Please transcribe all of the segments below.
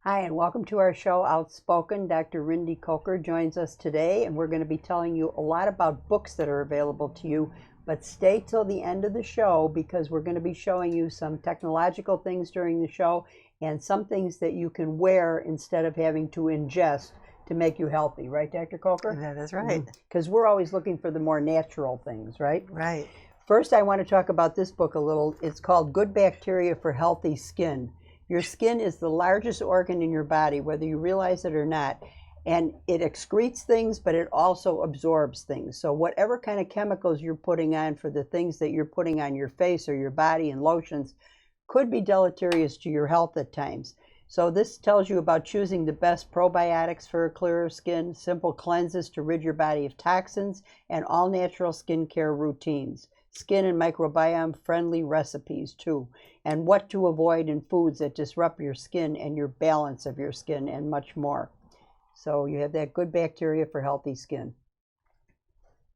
Hi, and welcome to our show, Outspoken. Dr. Rindie Coker joins us today, and we're going to be telling you a lot about books that are available to you. But stay till the end of the show because we're going to be showing you some technological things during the show and some things that you can wear instead of having to ingest to make you healthy. Right, Dr. Coker? That is right. Because we're always looking for the more natural things, right? Right. First, I want to talk about this book a little. It's called Good Bacteria for Healthy Skin. Your skin is the largest organ in your body, whether you realize it or not. And it excretes things, but it also absorbs things. So whatever kind of chemicals you're putting on for the things that you're putting on your face or your body and lotions could be deleterious to your health at times. So this tells you about choosing the best probiotics for a clearer skin, simple cleanses to rid your body of toxins, and all natural skincare routines. Skin and microbiome friendly recipes too, and what to avoid in foods that disrupt your skin and your balance of your skin, and much more. So you have that Good Bacteria for Healthy Skin.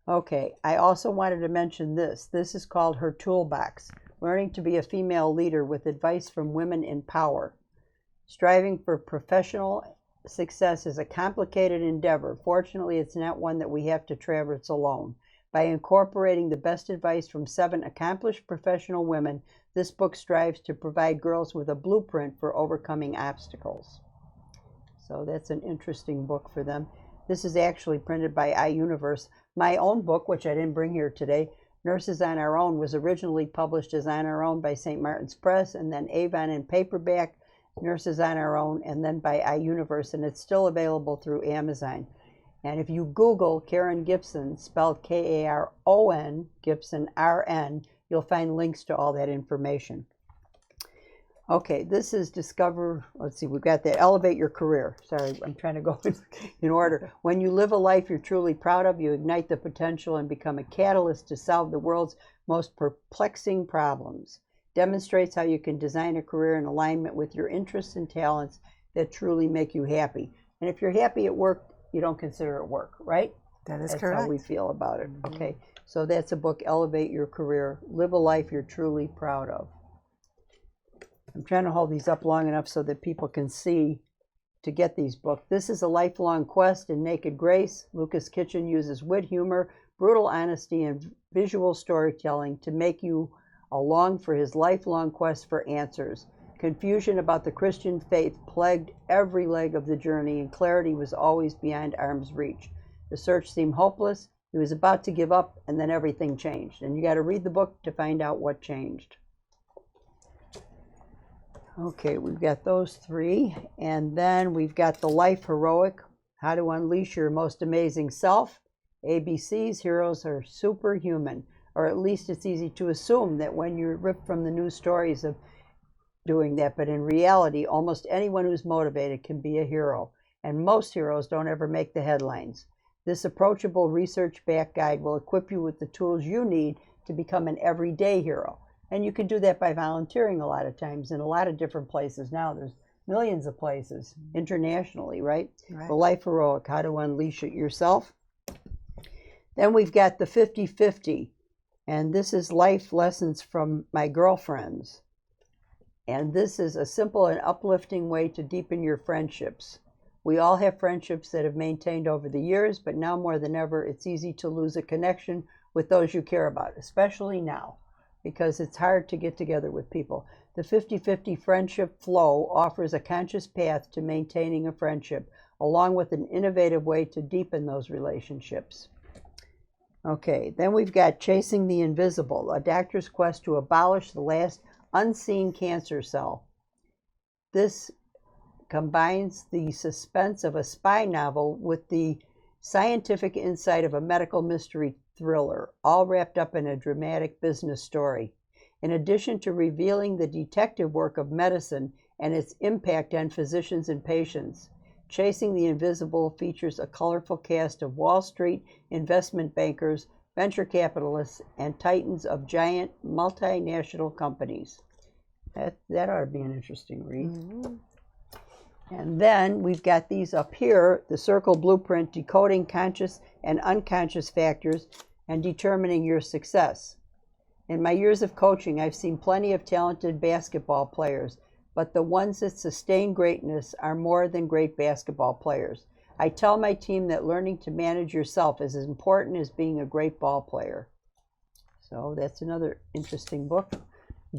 Okay, I also wanted to mention this. This is called Her Toolbox, Learning to be a Female Leader with Advice from Women in Power. Striving for professional success is a complicated endeavor. Fortunately, it's not one that we have to traverse alone. By incorporating the best advice from 7 accomplished professional women, this book strives to provide girls with a blueprint for overcoming obstacles. So that's an interesting book for them. This is actually printed by iUniverse. My own book, which I didn't bring here today, Nurses on Our Own, was originally published as On Our Own by St. Martin's Press, and then Avon in paperback, Nurses on Our Own, and then by iUniverse, and it's still available through Amazon. And if you Google Karon Gibson, spelled K-A-R-O-N, Gibson, R-N, you'll find links to all that information. Okay, this is Discover, let's see, we've got the Elevate Your Career. Sorry, I'm trying to go in order. When you live a life you're truly proud of, you ignite the potential and become a catalyst to solve the world's most perplexing problems. Demonstrates how you can design a career in alignment with your interests and talents that truly make you happy. And if you're happy at work, you don't consider it work, right? That is That's correct. how we feel about it. Okay, so that's a book, Elevate Your Career, Live a Life You're Truly Proud of. I'm trying to hold these up long enough so that people can see to get these books. This is a lifelong quest in naked grace. Lucas Kitchen uses wit, humor, brutal honesty, and visual storytelling to make you along for his lifelong quest for answers. Confusion about the Christian faith plagued every leg of the journey, and clarity was always beyond arm's reach. The search seemed hopeless. He was about to give up, and then everything changed. And you got to read the book to find out what changed. Okay, we've got those 3. And then we've got The Life Heroic, How to Unleash Your Most Amazing Self. ABC's Heroes Are Superhuman. Or at least it's easy to assume that when you're ripped from the news stories of doing that, but in reality, almost anyone who's motivated can be a hero, and most heroes don't ever make the headlines. This approachable research-backed guide will equip you with the tools you need to become an everyday hero, and you can do that by volunteering a lot of times in a lot of different places. Now there's millions of places internationally, right? The Life Heroic, How to Unleash It Yourself. Then we've got the 50-50, and this is life lessons from my girlfriends. And this is a simple and uplifting way to deepen your friendships. We all have friendships that have maintained over the years, but now more than ever, it's easy to lose a connection with those you care about, especially now, because it's hard to get together with people. The 50-50 Friendship Flow offers a conscious path to maintaining a friendship, along with an innovative way to deepen those relationships. Okay, then we've got Chasing the Invisible, a doctor's quest to abolish the last unseen cancer cell. This combines the suspense of a spy novel with the scientific insight of a medical mystery thriller, all wrapped up in a dramatic business story. In addition to revealing the detective work of medicine and its impact on physicians and patients, Chasing the Invisible features a colorful cast of Wall Street investment bankers, venture capitalists, and titans of giant multinational companies. That ought to be an interesting read. And then we've got these up here, the Circle Blueprint, Decoding Conscious and Unconscious Factors and Determining Your Success. In my years of coaching, I've seen plenty of talented basketball players, but the ones that sustain greatness are more than great basketball players. I tell my team that learning to manage yourself is as important as being a great ball player. So that's another interesting book,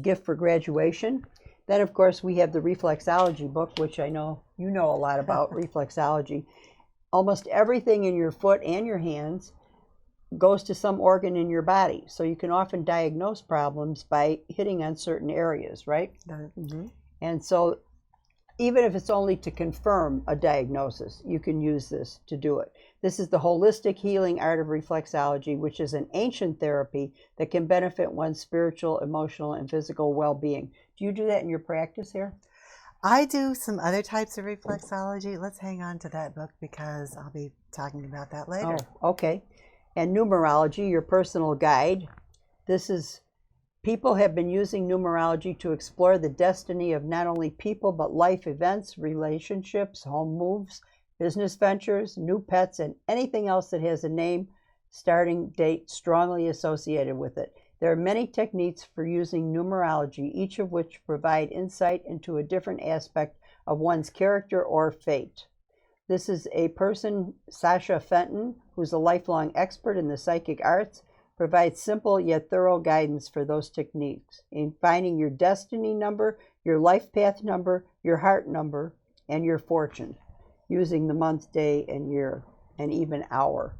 Gift for Graduation. Then, of course, we have the reflexology book, which I know you know a lot about, reflexology. Almost everything in your foot and your hands goes to some organ in your body. So you can often diagnose problems by hitting on certain areas, right? Mm-hmm. And so even if it's only to confirm a diagnosis, you can use this to do it. This is the holistic healing art of reflexology, which is an ancient therapy that can benefit one's spiritual, emotional, and physical well-being. Do you do that in your practice here? I do some other types of reflexology. Let's hang on to that book because I'll be talking about that later. Oh, okay. And numerology, your personal guide. People have been using numerology to explore the destiny of not only people, but life events, relationships, home moves, business ventures, new pets, and anything else that has a name, starting date strongly associated with it. There are many techniques for using numerology, each of which provide insight into a different aspect of one's character or fate. This is a person, Sasha Fenton, who's a lifelong expert in the psychic arts, provides simple yet thorough guidance for those techniques in finding your destiny number, your life path number, your heart number, and your fortune, using the month, day, and year, and even hour.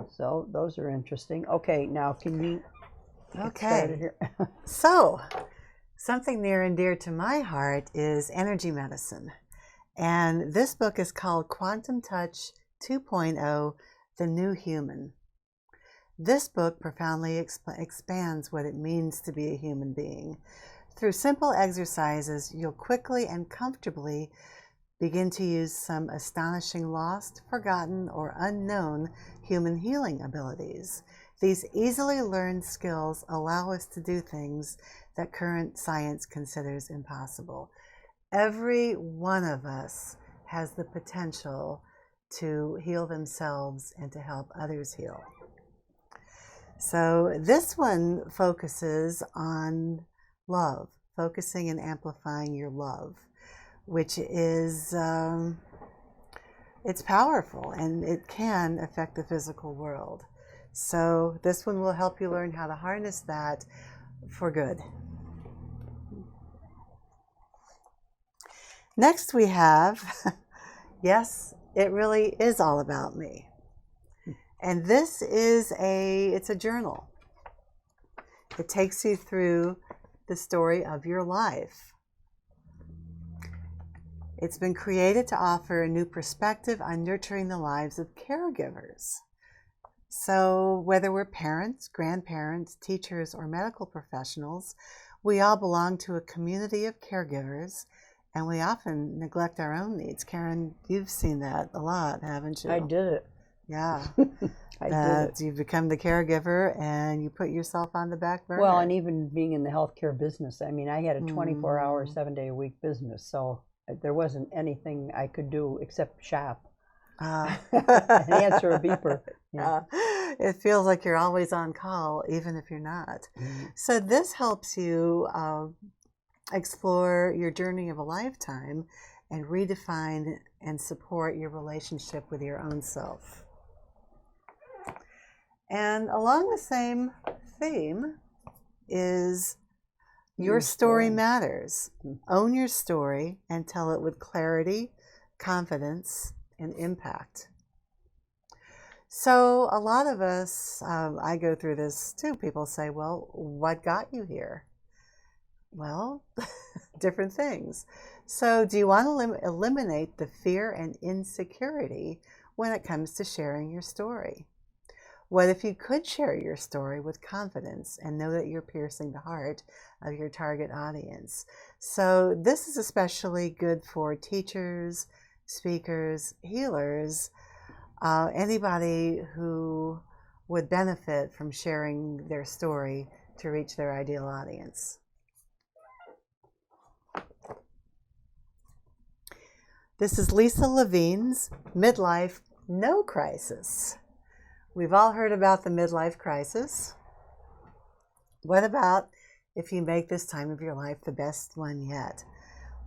So those are interesting. Okay, now can you get started here? So something near and dear to my heart is energy medicine. And this book is called Quantum Touch 2.0, The New Human. This book profoundly expands what it means to be a human being. Through simple exercises, you'll quickly and comfortably begin to use some astonishing lost, forgotten, or unknown human healing abilities. These easily learned skills allow us to do things that current science considers impossible. Every one of us has the potential to heal themselves and to help others heal. So this one focuses on love, focusing and amplifying your love, which is, it's powerful and it can affect the physical world. So this one will help you learn how to harness that for good. Next we have, yes, it really is all about me. And this is it's a journal. It takes you through the story of your life. It's been created to offer a new perspective on nurturing the lives of caregivers. So whether we're parents, grandparents, teachers, or medical professionals, we all belong to a community of caregivers, and we often neglect our own needs. Karon, you've seen that a lot, haven't you? I did it. Yeah. I did it. You become the caregiver and you put yourself on the back burner. Well, and even being in the healthcare business, I mean, I had a 24-hour, 7-day-a-week business, so there wasn't anything I could do except shop and answer a beeper. Yeah. It feels like you're always on call, even if you're not. So this helps you explore your journey of a lifetime and redefine and support your relationship with your own self. And along the same theme is your story matters. Own your story and tell it with clarity, confidence, and impact. So a lot of us, I go through this too, people say, well, what got you here? Well, different things. So do you want to eliminate the fear and insecurity when it comes to sharing your story? What if you could share your story with confidence and know that you're piercing the heart of your target audience? So this is especially good for teachers, speakers, healers, anybody who would benefit from sharing their story to reach their ideal audience. This is Lisa Levine's Midlife No Crisis. We've all heard about the midlife crisis. What about if you make this time of your life the best one yet?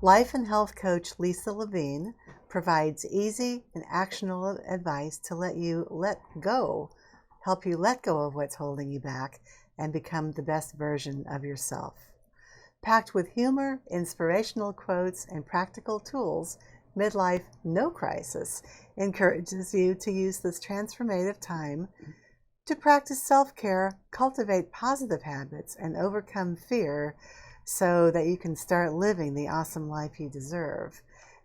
Life and health coach Lisa Levine provides easy and actionable advice to help you let go of what's holding you back and become the best version of yourself. Packed with humor, inspirational quotes, and practical tools, Midlife No Crisis encourages you to use this transformative time to practice self-care, cultivate positive habits, and overcome fear so that you can start living the awesome life you deserve.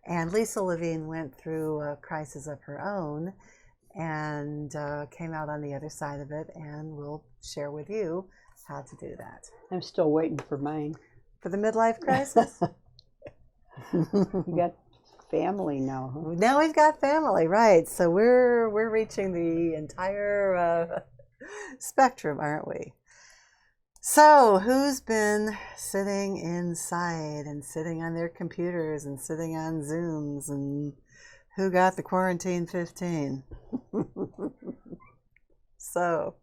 And Lisa Levine went through a crisis of her own and came out on the other side of it, and we'll share with you how to do that. I'm still waiting for mine. For the midlife crisis? You got family now, huh? Now we've got family, right. So we're reaching the entire spectrum, aren't we? So who's been sitting inside and sitting on their computers and sitting on Zooms, and who got the quarantine 15? So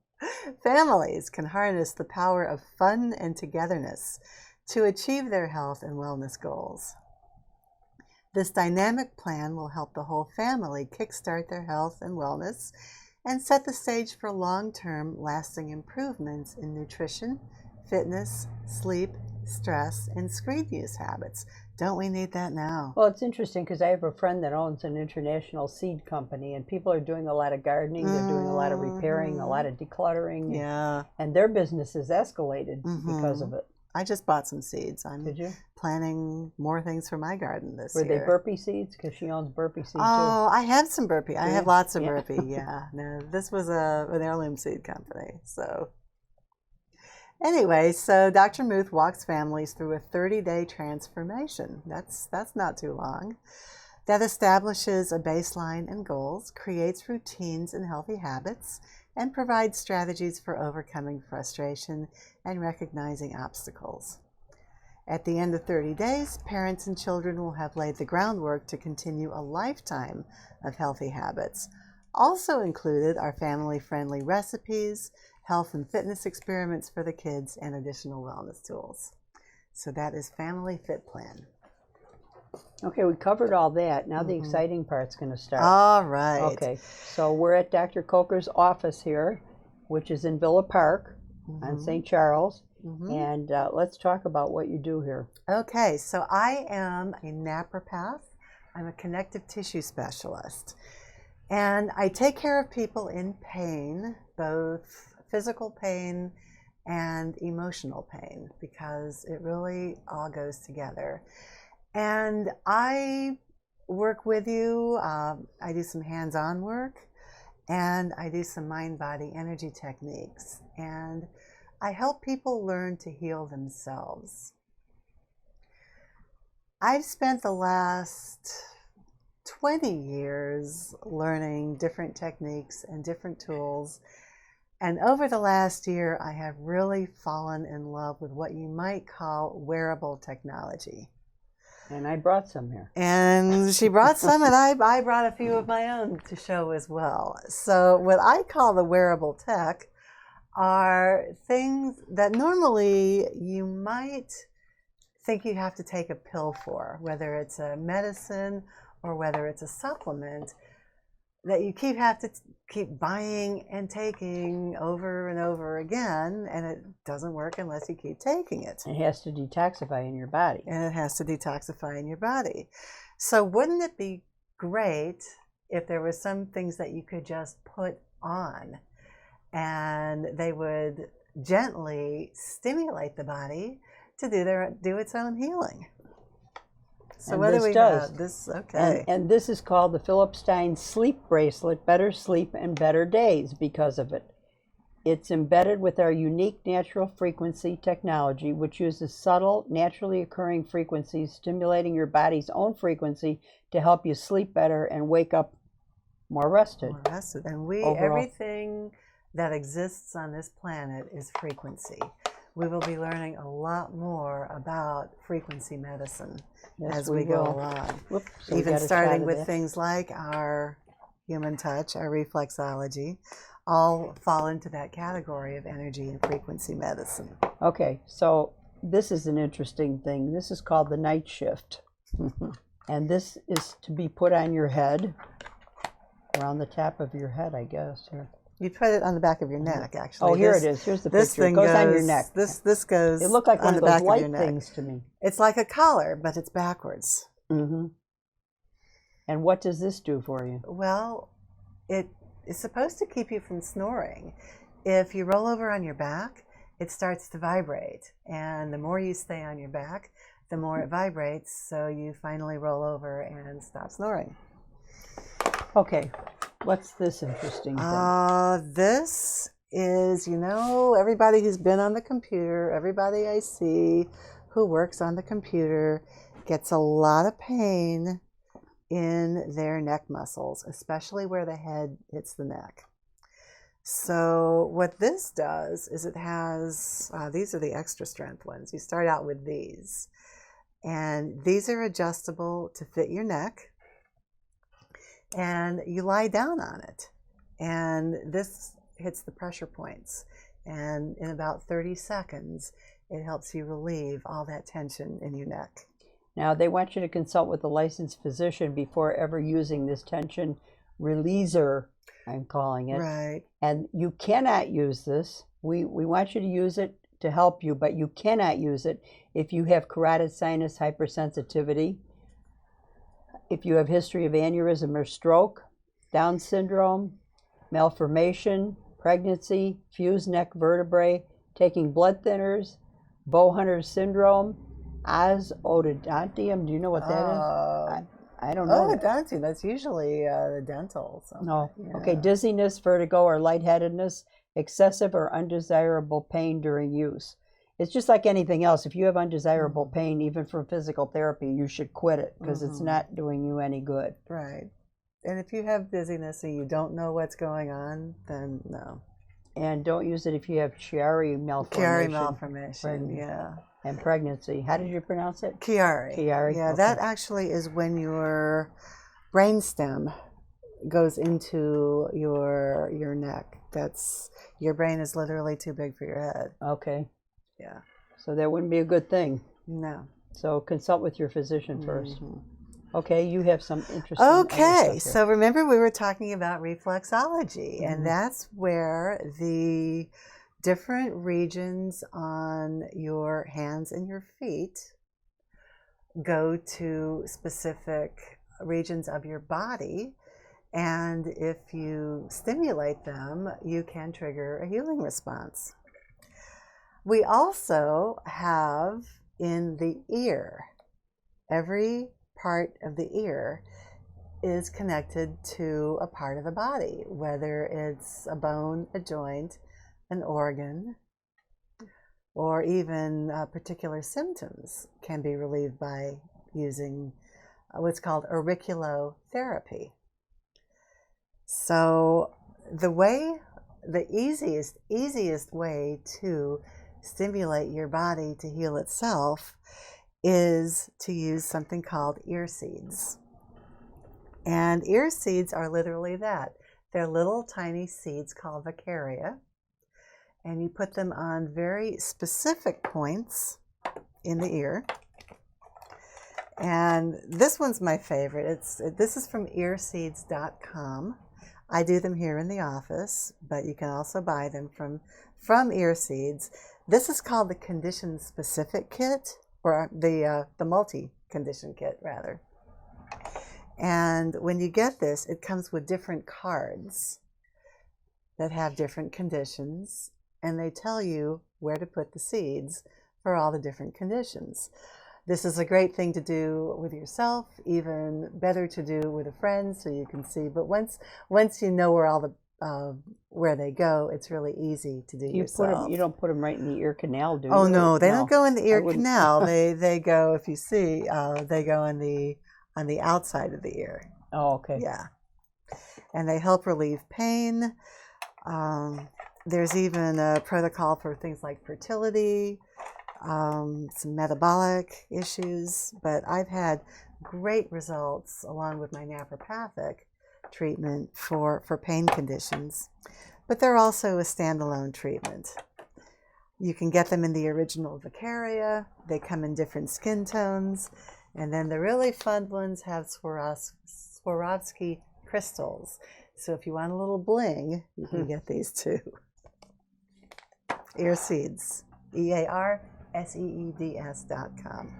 families can harness the power of fun and togetherness to achieve their health and wellness goals. This dynamic plan will help the whole family kickstart their health and wellness and set the stage for long-term lasting improvements in nutrition, fitness, sleep, stress, and screen use habits. Don't we need that now? Well, it's interesting because I have a friend that owns an international seed company, and people are doing a lot of gardening, they're doing a lot of repairing, a lot of decluttering. Yeah. And their business has escalated because of it. I just bought some seeds. I'm Did you? planning more things for my garden this year. Were they burpee seeds? Because she owns burpee seeds too. Oh, I have some burpee. I have lots of Yeah. burpee, yeah. No, this was an heirloom seed company. So anyway, so Dr. Muth walks families through a 30-day transformation. That's not too long. That establishes a baseline and goals, creates routines and healthy habits, and provides strategies for overcoming frustration and recognizing obstacles. At the end of 30 days, parents and children will have laid the groundwork to continue a lifetime of healthy habits. Also included are family-friendly recipes, health and fitness experiments for the kids, and additional wellness tools. So that is Family Fit Plan. Okay, we covered all that. Now the exciting part's going to start. All right. Okay, so we're at Dr. Coker's office here, which is in Villa Park on St. Charles. And let's talk about what you do here. Okay, so I am a naprapath. I'm a connective tissue specialist. And I take care of people in pain, both physical pain and emotional pain, because it really all goes together. And I work with you. I do some hands-on work, and I do some mind-body energy techniques. And I help people learn to heal themselves. I've spent the last 20 years learning different techniques and different tools. And over the last year, I have really fallen in love with what you might call wearable technology. And I brought some here. And she brought some, and I brought a few of my own to show as well. So what I call the wearable tech are things that normally you might think you have to take a pill for, whether it's a medicine or whether it's a supplement that you have to keep buying and taking over and over again, and it doesn't work unless you keep taking it. It has to detoxify in your body. And it has to detoxify in your body. So wouldn't it be great if there were some things that you could just put on and they would gently stimulate the body to do its own healing? So And what do this we does. have? This, okay. And this is called the Philip Stein Sleep Bracelet, Better Sleep and Better Days because of it. It's embedded with our unique natural frequency technology, which uses subtle, naturally occurring frequencies, stimulating your body's own frequency to help you sleep better and wake up more rested. More rested. And overall. everything that exists on this planet is frequency. We will be learning a lot more about frequency medicine as we go along. Whoops, so Even got a starting shot of with that. things like our human touch, our reflexology, all fall into that category of energy and frequency medicine. Okay, so this is an interesting thing. This is called the night shift. And this is to be put on your head, around the top of your head, I guess. Here. You put it on the back of your neck, actually. Oh, here it is. Here's the this picture. It thing goes on your neck. This goes. It looked like one on of the those back of light your neck. things to me. It's like a collar, but it's backwards. Mm-hmm. And what does this do for you? Well, it is supposed to keep you from snoring. If you roll over on your back, it starts to vibrate, and the more you stay on your back, the more it vibrates, so you finally roll over and stop snoring. Okay, what's this interesting thing? This is, everybody who's been on the computer, everybody I see who works on the computer gets a lot of pain in their neck muscles, especially where the head hits the neck. So what this does is it has, these are the extra strength ones. You start out with these. And these are adjustable to fit your neck. And you lie down on it. And this hits the pressure points. And in about 30 seconds, it helps you relieve all that tension in your neck. Now, they want you to consult with a licensed physician before ever using this tension releaser, I'm calling it. Right. And you cannot use this. We want you to use it to help you, but you cannot use it if you have carotid sinus hypersensitivity, if you have history of aneurysm or stroke, Down syndrome, malformation, pregnancy, fused neck vertebrae, taking blood thinners, Bowhunter syndrome, ozodontium. Do you know what that is? I don't know. Oh, odontium. That's usually the dental. No. Yeah. Okay, dizziness, vertigo, or lightheadedness, excessive or undesirable pain during use. It's just like anything else. If you have undesirable pain, even from physical therapy, you should quit it because it's not doing you any good. Right. And if you have dizziness and you don't know what's going on, then no. And don't use it if you have Chiari malformation. Chiari malformation, yeah. And pregnancy. How did you pronounce it? Chiari. Chiari. Yeah, okay. that actually is when your brainstem goes into your neck. That's your brain is literally too big for your head. Okay. Yeah. So that wouldn't be a good thing. No. So consult with your physician first. Okay, you have some interesting. Okay, so remember we were talking about reflexology, and that's where the different regions on your hands and your feet go to specific regions of your body, and if you stimulate them, you can trigger a healing response. We also have in the ear, every part of the ear is connected to a part of the body, whether it's a bone, a joint, an organ, or even particular symptoms can be relieved by using what's called auriculotherapy. So the easiest way to stimulate your body to heal itself is to use something called ear seeds. And ear seeds are literally that. They're little tiny seeds called vacaria, and you put them on very specific points in the ear. And this one's my favorite. This is from earseeds.com. I do them here in the office, but you can also buy them from Ear Seeds. This is called the Condition Specific Kit, or the multi-condition kit, rather. And when you get this, it comes with different cards that have different conditions, and they tell you where to put the seeds for all the different conditions. This is a great thing to do with yourself, even better to do with a friend so you can see. But once you know where all the where they go, it's really easy to do yourself. You don't put them right in the ear canal, do you? Oh no, they don't go in the ear canal. They go, if you see, they go on the outside of the ear. Oh, okay. Yeah, and they help relieve pain. There's even a protocol for things like fertility, some metabolic issues. But I've had great results along with my naprapathic treatment for pain conditions, but they're also a standalone treatment. You can get them in the original vacaria. They come in different skin tones, And then the really fun ones have Swarovski crystals. So if you want a little bling, you can get these too. Ear Seeds, EARSEEDS.com.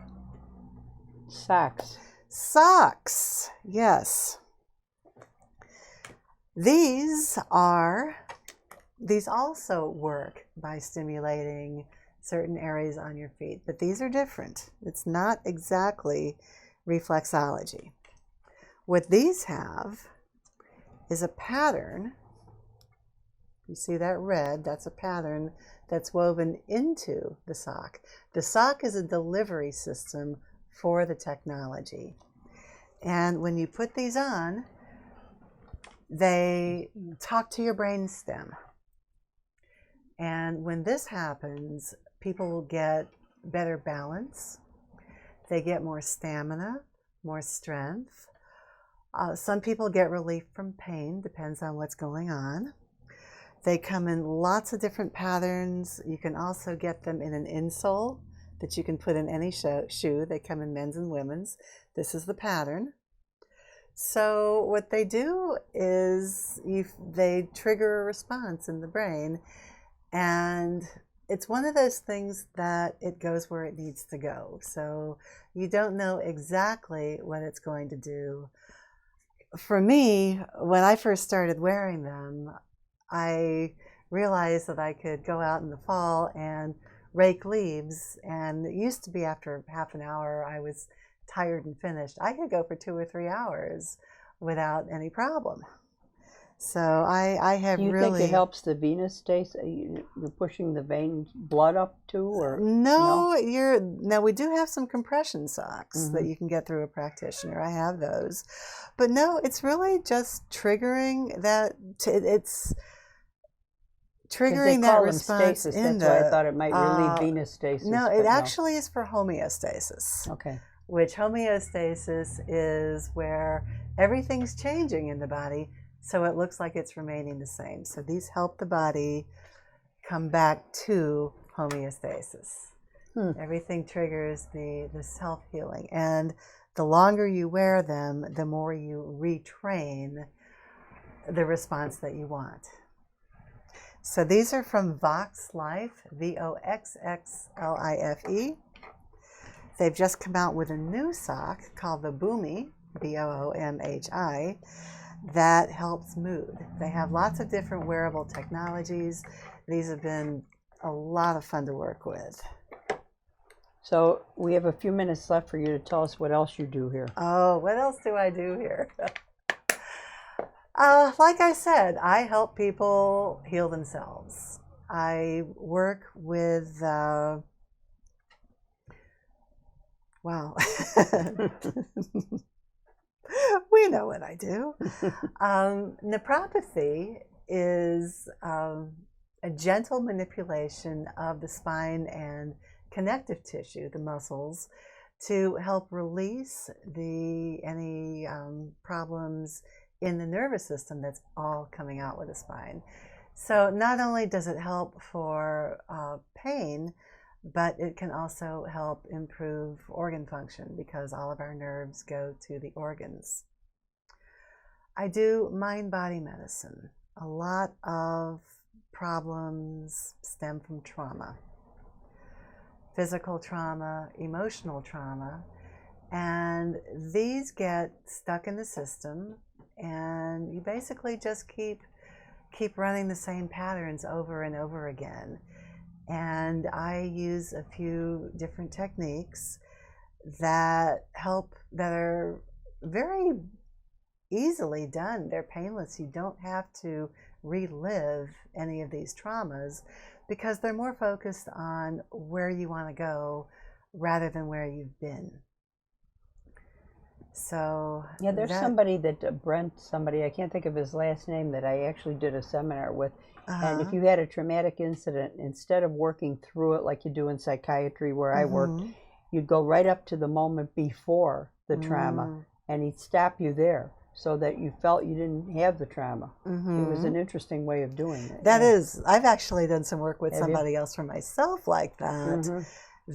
Socks. Socks, yes. These also work by stimulating certain areas on your feet, but these are different. It's not exactly reflexology. What these have is a pattern. You see that red? That's a pattern that's woven into the sock. The sock is a delivery system for the technology. And when you put these on, they talk to your brain stem. And when this happens, people get better balance. They get more stamina, more strength. Some people get relief from pain, depends on what's going on. They come in lots of different patterns. You can also get them in an insole that you can put in any shoe. They come in men's and women's. This is the pattern. So what they do is they trigger a response in the brain, and it's one of those things that it goes where it needs to go. So you don't know exactly what it's going to do. For me, when I first started wearing them, I realized that I could go out in the fall and rake leaves, and it used to be after half an hour I was tired and finished. I could go for 2 or 3 hours without any problem. So I have Do you really... think it helps the venous stay? You're pushing the vein blood up too, or no? Now we do have some compression socks that you can get through a practitioner. I have those, but no, it's really just triggering that. It's triggering that response stasis. in That's why I thought it might relieve venous stasis. No, it actually is for homeostasis. Okay. Which homeostasis is where everything's changing in the body, so it looks like it's remaining the same. So these help the body come back to homeostasis. Everything triggers the self-healing. And the longer you wear them, the more you retrain the response that you want. So these are from Vox Life, VOXXLIFE. They've just come out with a new sock called the Boomy, BOOMHI, that helps mood. They have lots of different wearable technologies. These have been a lot of fun to work with. So we have a few minutes left for you to tell us what else you do here. Oh, what else do I do here? Like I said, I help people heal themselves. I work with, wow, we know what I do. Naprapathy is a gentle manipulation of the spine and connective tissue, the muscles, to help release any problems in the nervous system that's all coming out with the spine. So not only does it help for pain, but it can also help improve organ function because all of our nerves go to the organs. I do mind-body medicine. A lot of problems stem from trauma. Physical trauma, emotional trauma, and these get stuck in the system, and you basically just keep running the same patterns over and over again. And I use a few different techniques that are very easily done. They're painless. You don't have to relive any of these traumas because they're more focused on where you want to go rather than where you've been. So yeah, there's somebody that Brent, I can't think of his last name, that I actually did a seminar with. And if you had a traumatic incident, instead of working through it like you do in psychiatry where I worked, you'd go right up to the moment before the trauma, and he'd stop you there so that you felt you didn't have the trauma. It was an interesting way of doing it. That is. I've actually done some work with somebody else for myself like that.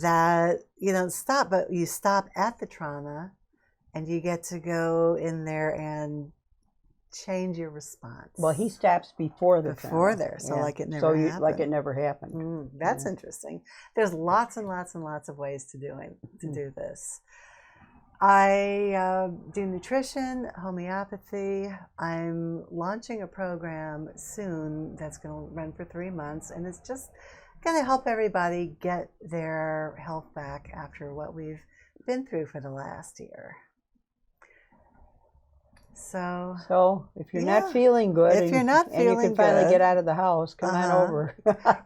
that you don't stop, but you stop at the trauma and you get to go in there and change your response. Well, he stops before the before trauma. there, so Yeah. like it never so happened. like it never happened. That's Yeah. interesting. There's lots and lots and lots of ways to do this. I do nutrition, homeopathy. I'm launching a program soon that's going to run for 3 months, and it's just going to help everybody get their health back after what we've been through for the last year. So if you're Yeah. not feeling good, If you're not and you feeling can finally good, get out of the house, come on over.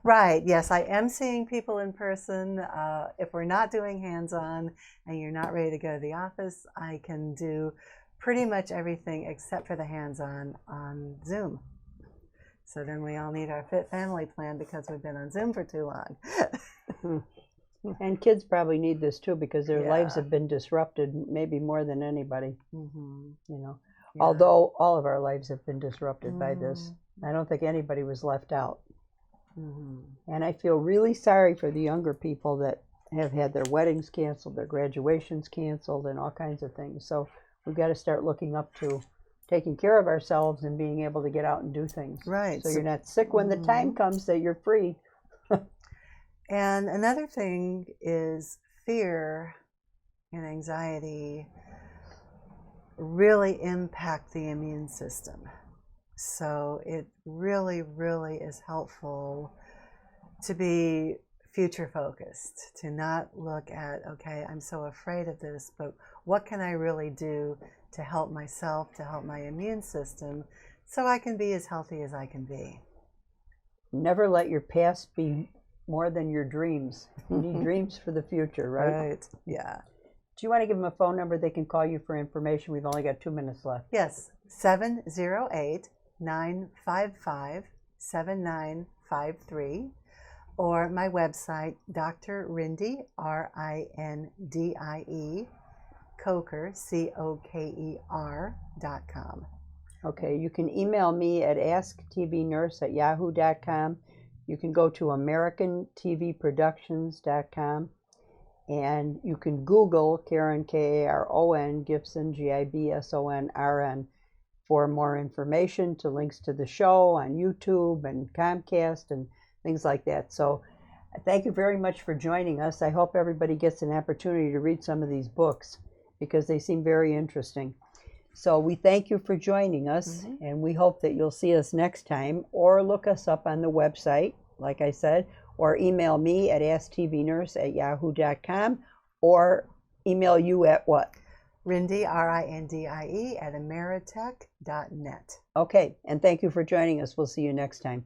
Right. Yes, I am seeing people in person. If we're not doing hands-on and you're not ready to go to the office, I can do pretty much everything except for the hands-on on Zoom. So then we all need our fit family plan because we've been on Zoom for too long. And kids probably need this too because their lives Yeah. have been disrupted maybe more than anybody. Mm-hmm. You know, Yeah. although all of our lives have been disrupted by this. Mm-hmm. I don't think anybody was left out. Mm-hmm. And I feel really sorry for the younger people that have had their weddings canceled, their graduations canceled, and all kinds of things. So we've got to start looking up to taking care of ourselves and being able to get out and do things. Right. So you're not sick when the time comes that you're free. And another thing is fear and anxiety really impact the immune system. So it really, really is helpful to be future focused, to not look at, okay, I'm so afraid of this, but what can I really do to help myself, to help my immune system, so I can be as healthy as I can be. Never let your past be more than your dreams. You need dreams for the future, right? Right. Yeah. Do you want to give them a phone number they can call you for information? We've only got 2 minutes left. Yes, 708-955-7953, or my website, Dr. Rindie, R-I-N-D-I-E, Coker, COKER.com. Okay, you can email me at asktvnurse@yahoo.com. You can go to americantvproductions.com, and you can Google Karon, Karon Gibson, Gibsonrn, for more information, to links to the show on YouTube and Comcast and things like that. So thank you very much for joining us. I hope everybody gets an opportunity to read some of these books because they seem very interesting. So we thank you for joining us, and we hope that you'll see us next time, or look us up on the website, like I said, or email me at asktvnurse@yahoo.com, or email you at what? Rindie, R-I-N-D-I-E, at ameritech.net. Okay, and thank you for joining us. We'll see you next time.